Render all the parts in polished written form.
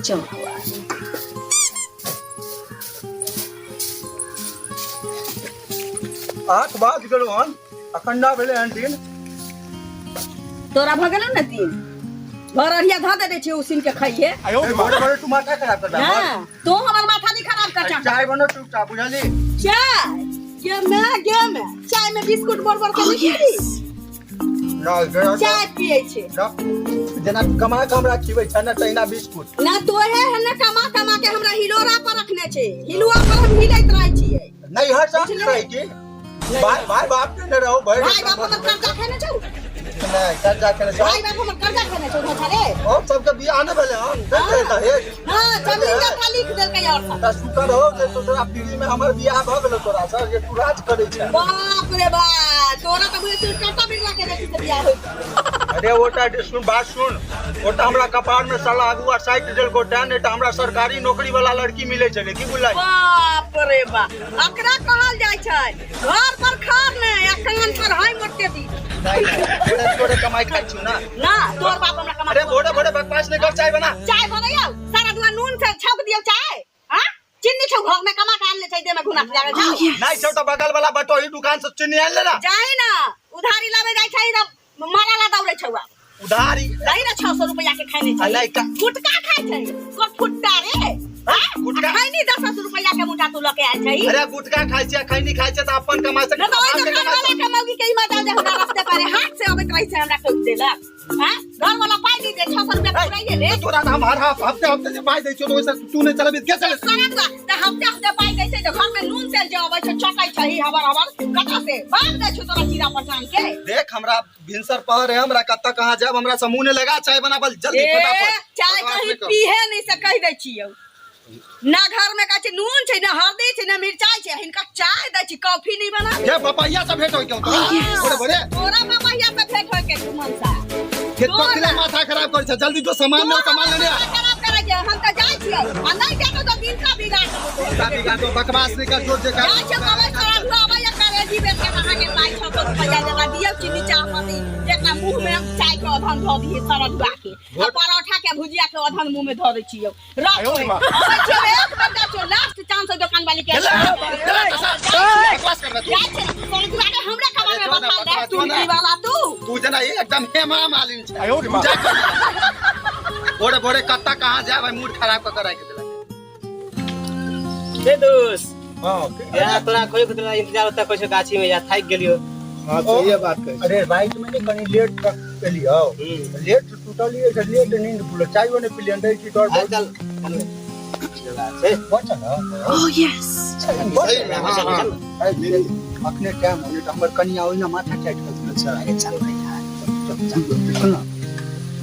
चल आठ बाज गेलो हन अखंडा भेले हन दिन तोरा भ गेलो न दिन घर अरिया ध दे छै उसिन के खाइए बड़े बड़े तू माथा खराब कर दा हां तो हमर माथा नहीं खराब कर चाह चाय बनो चुपचाप बुझली चाय चाय में बिस्कुट बोर के लिखी ना चाय पिए छै जना कमा के हमरा खिबै छ ना तहिना बिस्कुट ना तोहे है ना कमा के हमरा हिलोरा पर रखने छै हिलुआ पर हम हिलैत रहै छियै नहीं हर साथ रही की भाई बाप के न रहो भाई बाप हमर कर्जा खेने छौ नहीं कर्जा खेने छौ भाई बाप हमर कर्जा खेने छौ छाले ओ सब के बियाह न भेले हम देख हे हां जमीन का लिख देलकै और सब त शुक्र हो जे तोरा पीढ़ी में हमर बियाह भ गेलो तोरा सर जे तू राज करे छ बाप रे बा तोरा त बुझे तू कट्टा बिरला के देखि से बियाह होई अरे ओटा सुन बात सुन ओटा हमरा कपार में साला आगुआ साइड देल को टान एटा हमरा सरकारी नौकरी वाला लड़की मिले छले की बुझलाई बाप रे बा अकरा कहल जाय छै घर पर खार ने या कान पर हाय मोटे दी नहीं थोड़े कमाई खाई छु ना ना तोर बाप हमरा कमा अरे बड़े बड़े बकवास नहीं कर चाय बनाइयो सारा दुआ नून से छौक दियो चाय हां चिन्नी छौ घर में कमा के आन ले छै दे में घुना जावे जाओ नहीं छोटा बगल वाला बटोही दुकान से चिन्नी आन ले ना जाई ना उधारी लावे जाय छै त माराला दौड़े छौआ उधारी दई ना 600 रुपया के खाने छै अलाई का गुटका खाय छै को फुट्टा रे हां गुटखा खाई नहीं 10 रुपया के मुठा तू लके आल छै अरे गुटखा खाई छै खैनी खाई छै त अपन कमा सके न तो दुकान वाला के मौगी के मजा दे हमरा रास्ते पर हाथ से अबैत रही छै हमरा कह देलक हां घर वाला पाई दी दे 600 रुपया पुराइए ले तोरा हम हर हफ्ते से पाई दै छियो तो वैसे तू नहीं चलबी के चले सरंगा त हफ्ते पाई दै छै त घर में नून तेल जे अबै छै चकै छै हबर कथा से बांध दे छु तोरा कीड़ा पहचान के देख हमरा भिनसर पहर है हमरा कत्ता कहां जाब हमरा समूह ने लगा चाय बनाबल जल्दी फटाफट चाय कहीं पीहे नहीं से कह दै छियो ना घर में काचे नून छै ना हल्दी छै ना मिर्चाई छै हिनका चाय दै छी कॉफी नहीं बना ये पपैया से भेट होय के तोरा बड़े तोरा पपैया से भेट होय के तुमन सा कितना किलो माथा खराब कर छ जल्दी जो सामान ले सामान ले खराब करे जे हम त जाय छियै आ नहीं जानो तो दिन का बिगाड़ तो बकवास नहीं कर जो जे कर जाय छै कबै सारा हुआ या करे जी बेच के कहा के लाई 600 रुपया देला दियो चीनी चाह पत्ती जेकरा मुंह में हम चाय के अधन ध दिए सरद बाके आ परोठा के भुजिया के अधन मुंह में ध दै छियै रख अबै छै एक बंदा जो लास्ट चांस दुकान वाली के बकवास कर रहा जाय छै सरद बाके हमरा खबर में बता दे तू वाला तू जना ये एकदम हेमा मालिन छै बड़े बड़े कत्ता कहां जाए भाई मूड खराब कर राख देला ए दोस्त हां यार तोरा कोई को तोरा इंतजार होता कोई गाछी में जा थाक गेलियो हां तो ये बात कर अरे राइट में नहीं कनी लेट तक लियो लेट टोटली लेट नींद पूरा चाय ने पिलियन दे की डर चल ए पहुंच ना ओह यस सही में हां अपने टाइम होने तो हमर कनिया ओइना माथा टाइट कर अच्छा अरे चल भाई यार चल ना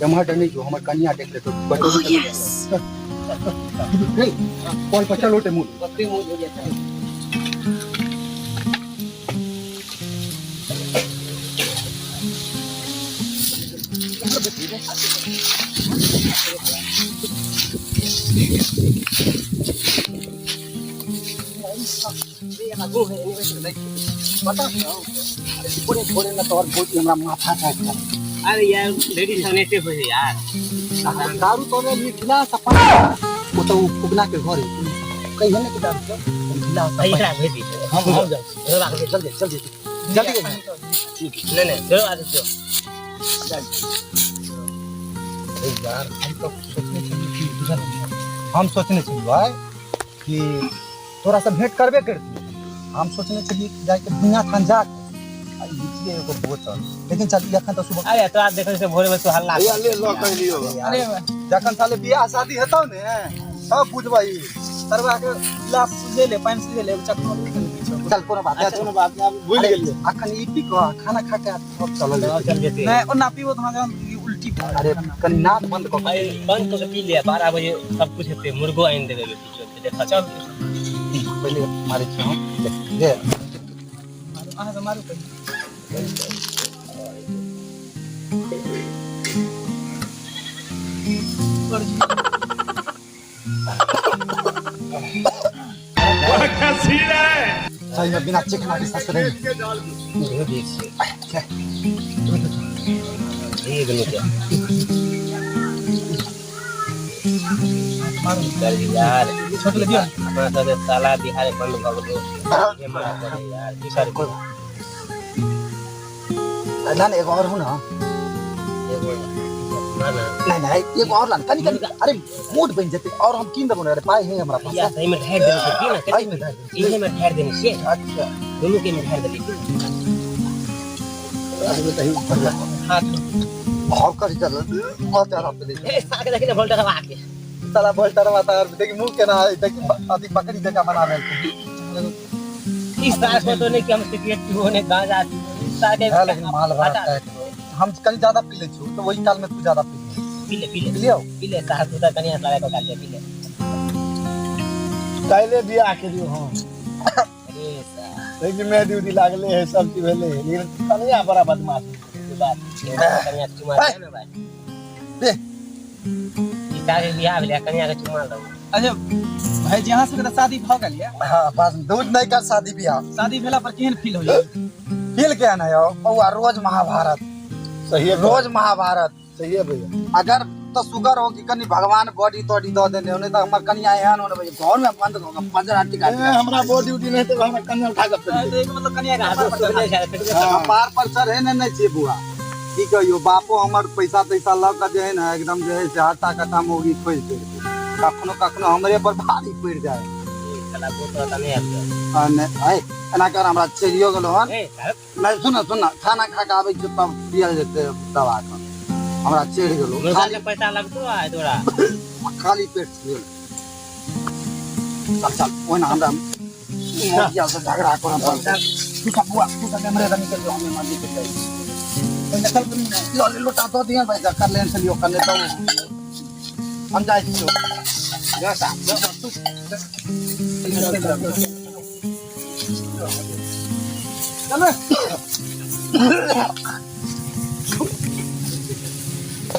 टमाटर नहीं जो हमर कनिया देख ले तो ओह यस कॉल पर चलो टे मूड बत्ती मुंह हो जाता है थोड़े ना तो और बहुत हमरा माथा टाइट कर अरे यार लेडीज सनेटे हो यार दारू तो ने मिथिला सपना वो तो फुगना के घर कहीं है ना कि दारू मिथिला भाई एकरा भेज दी हम जाओ जल्दी जल्दी जल्दी नहीं चलो आ जाओ यार हम सोचने थे भाई कि थोड़ा सा भेंट करबे करती हम सोचने थे कि जाके दुनिया खान जा ये को बोतल लेकिन चल यखन तो सुबह अरे तो आप देखो से भोरे में तो हल्ला ले लो कह लियो अरे जखन साले बियाह शादी हेतौ ने सब बुझबाई तरवा के गिलास ले ले पानी से ले चखनो चल कोनो बात आप भूल गेलिए अखन ई पी को खाना खा के सब चल जेते नहीं ओ ना पीबो तो हम उल्टी अरे कनी नाक बंद को भाई बंद तो पी लिया 12 बजे सब कुछ हेते मुर्गो आइन देबे पीछे देखा चल पहले मारे छो दे आ हमारे पहले सही में बिना चिकना के साथ रही ये देखिए ये गलत है कर यार छोट ले दियो अपना सब साला बिहार बंद भ गेलो ये मरा पड़े यार की कर ना एक और हो ना एगो ना नहीं एक और लान कनी अरे मूड बन जते और हम किन देबो अरे पाए है हमरा पास या सही में ढेर देने से ना कहीं में इहे में ढेर देने से अच्छा दोनों के में ढेर देली अरे बताइए हां और कर चल और तेरा पे दे ए साके देखिन वोल्टर हवा के साला बोल्टर माता यार देखि मुंह के ना देखि अति पकड़ी जगह बना ले इस साल को तो नहीं कि हम सिगरेट होने गांजा साके लेकिन माल भरा हम कल ज्यादा पी ले छु तो वही काल में तू ज्यादा पी ले साहब तो कनिया सारे को काटे पी ले पहले बियाह के दियो हां अरे सा लेकिन मैं ड्यूटी लागले है सब चीज भेले लेकिन कनिया बड़ा बदमाश के बात कनिया चुमा दे ना भाई दे ई तारे बियाह भेले कनिया के चुमा दो अच्छा भाई जहां से तो शादी भ गेल या हां बस दूध नहीं का शादी बियाह शादी भेला पर केहन फील होई फील क्या ना हो बउआ रोज महाभारत सही है रोज महाभारत सही है भैया अगर तो शुगर हो कि कनी भगवान बॉडी तोड़ी दो देने होने तो हमर कनिया एहन होने भाई घर में बंद होगा पंजरा टिका हमरा बॉडी ड्यूटी नहीं तो हमरा कन्या उठा के फेंक दे मतलब कनिया हाथ से ले जा पार पर सर है नहीं छे बुआ की कहियो बापो हमर पैसा तैसा ल के जे है ना एकदम जे है से हाथा कटा मोगी खोज दे कखनो कखनो हमरे पर भारी पड़ जाए साला बोतल त नहीं आते आए एना कर हमरा चलियो गेलो हन ए नहीं सुन खाना खा के आबै छ तब पियल जेते दवा का हमरा चढ़ गेलो मुर्गा के पैसा लगतो आ तोरा खाली पेट छियो चल ओना हमरा मोगिया से झगड़ा करन पड़ता तू का बुआ तू का कैमरे रन कर जो हमें मार के जाई तो नकल लो ले लोटा तो दिया भाई कर लेन से लियो करने तो हम जाई छियो जा सा तू चल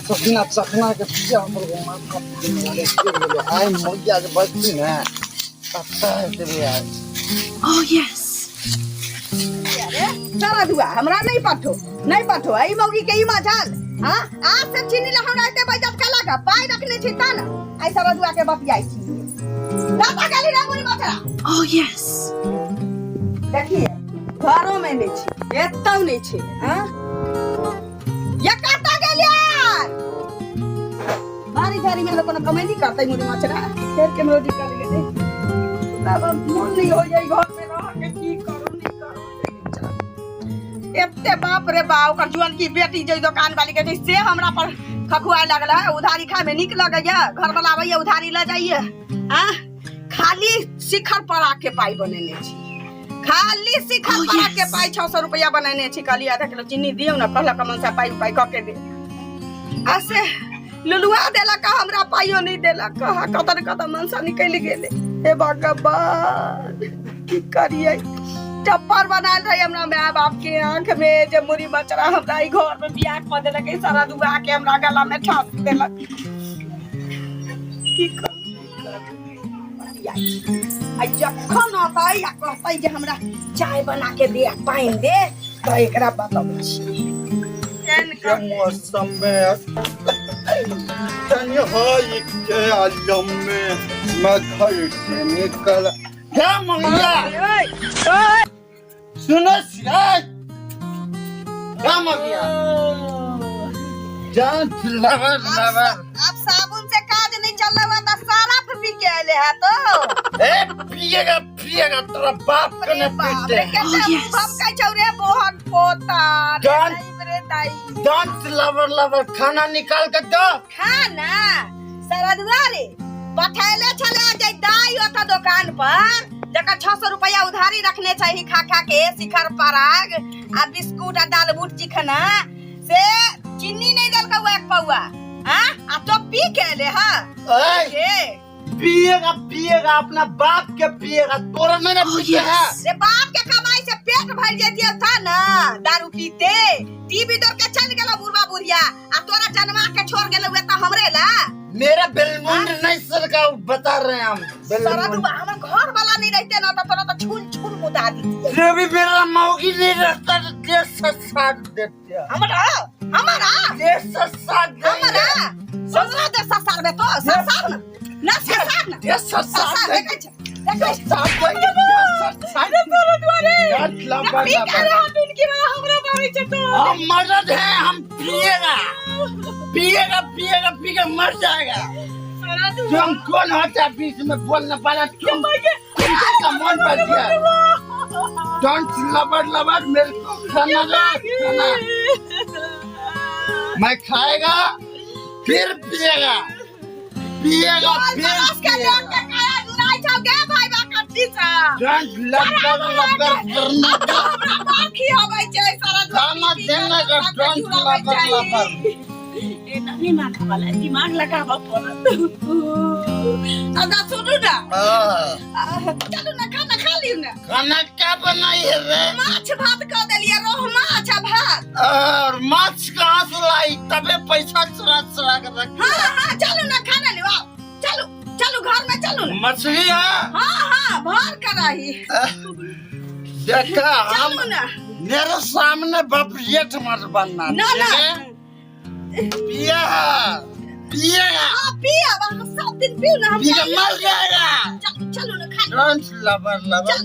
तो बिना चखना के पिया हमर घुमा के आई मोगिया के बच्ची ना पता है तेरे यार ओह यस अरे सारा दुआ हमरा नहीं पठो आई मौगी के ई मजाल हां आज से चीनी ला हमरा एते बजत कला का पाई रखने छी ता ना आई सारा दुआ के बतियाई छी दादा गाली रे मुरी मथरा ओह यस देखिए घरों में नहीं छी एतौ नहीं छी हां ये काटा गेल यार बारी झारी में लोगन कमेंट करतै मुरी मछरा फिर के मेलोडी कर गेले तब मन नहीं हो जाई घर में रह के की करू नहीं करू एते बाप रे बाप ओकर जुआन की बेटी जे दुकान वाली के से हमरा पर खखुआ लगला उधारी खाए में निक लगैया घर वाला आबैया उधारी ले जाइए हां खाली शिखर पर आके पाई बनेने छी खाली शिखर पर आके पाई 600 रुपया बनेने छी कहली आधा किलो चीनी दियो ना कहला कमन से पाई क के दे ऐसे लुलुआ देला का हमरा पाइयो नहीं देला कहा कतर कदम मनसा निकल गेले हे भगवान की करिए चप्पर बनाल रही हमरा माय बाप के आंख में जे मुरी बचरा हमरा ई घर में बियाह क देलक ई सारा दुआ के हमरा गला में ठास देलक की कर आई जखन आताई या कहतै जे हमरा चाय बना के दे पाइन दे त एकरा बताबै छी के मौसम में तनी होई के आलम में मैं घर से निकल क्या मंगिया सुनो शिकायत क्या मंगिया जान लवर अब साबुन से काज नहीं चल रहा था सारा पी के आले है तो ए पिएगा तेरा बाप के ने पीटे हम का चौरे बहुत पोता जान रे ताई डांस लवर खाना निकाल के दो खाना सरदुआ रे पठैले चले जाई दाई ओता दुकान पर जका 600 रुपया उधारी रखने चाहिए खा के शिखर पराग आ बिस्कुट आ दाल बूट चिकना से चीनी नहीं दल का एक पौआ हां आ तो पी के ले हां पिएगा अपना बाप के पिएगा तोरा मैंने पीते है से बाप के कमाई से पेट भर जेतिया था ना दारू पीते टीवी दर के चल गेला बुढ़वा बुढ़िया आ तोरा जन्मा के छोड़ गेले वे त हमरे ला मेरा बेलमुंड नहीं सर का बता रहे हैं हम सारा तू हमर घर वाला नहीं रहते ना तो तोरा तो छुन मुदा दी ये भी मेरा मौगी नहीं रहता तो ये ससाट देते हमारा ये ससाट हमारा ससुरा दे ससार बे तो ससार नाच के साथ ना ये ससार देखै छै देखै छै ससार अरे तोरे द्वारे यार लबड़ ठीक है लबड़ हम इनकी में हमरा बारी छै तो हम मर्द हैं, हम पिएगा पिएगा पिएगा पी के मर जाएगा। तुम कौन होता है बीच में बोलने वाला? तुम कैसा मन पर दिया? डोंट लबड़ लबड़ मेरे को खाना दो, खाना मैं खाएगा फिर पिएगा पिएगा फिर बस के पिएगा। लोग के काया दुराई छौ गे भाई बा कट्टी छा डोंट लबड़ लबड़ करना का हमरा बाकी होबै छै सारा खाना देने का डोंट लबड़ लबड़। ए नहीं माथा वाला दिमाग लगावा पड़त अदा सुनू ना चलू ना खाना खा लियो ना खाना क्या बनाई है रे? माछ भात कह देलिए रोह माछ आ भात और माछ कहाँ से लाई? तबे पैसा चुरा चुरा कर रख। हाँ चलो ना खाना ले आओ चलो चलो घर में चलो ना मछली है हाँ भर कराही देखा हम चलो ना मेरे सामने बपरियत मत बनना। ना ना पिया पिएगा हाँ पिया वहाँ सब दिन पियो ना हम पी के मर जाएगा। चलो ना खा डोंट लबड़ लबड़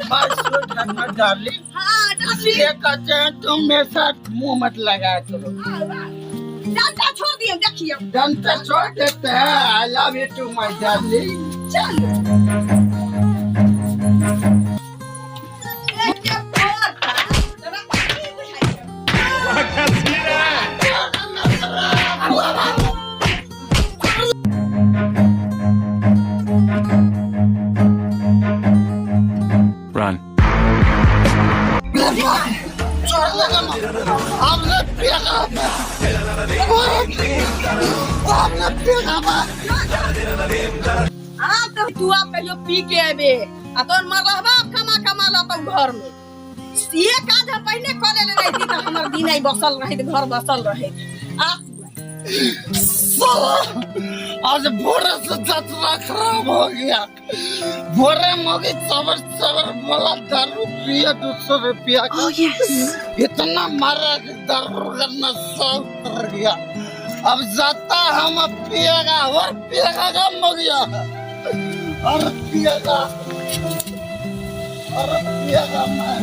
मार सूट रखना डार्लिंग। हाँ डाली ये कहते हैं तुम मेरे साथ मुंह मत लगाया करो। डंडा छोड़ दियो देखियो डंडा छोड़ देते हैं। I love you too my darling. चलो Run. छोड़ देगा ना। हमने पिएगा हमने पिएगा हाँ तो तू आप कहियो पी के आबे आ तोर मां रहबा कमा कमा ला तो घर में ये काज हम पहले करे ले रही थी तो हमर दिन आई बसल रहे घर बसल रहे आज भोरे से जतरा खराब हो गया। भोरे मोगी सबर सबर बोला दारू पिया 200 रुपया का। इतना मारा कि दारू करना सब कर गया। अब जाता हम अब पिएगा और पिएगा कम हो गया और पिएगा मैं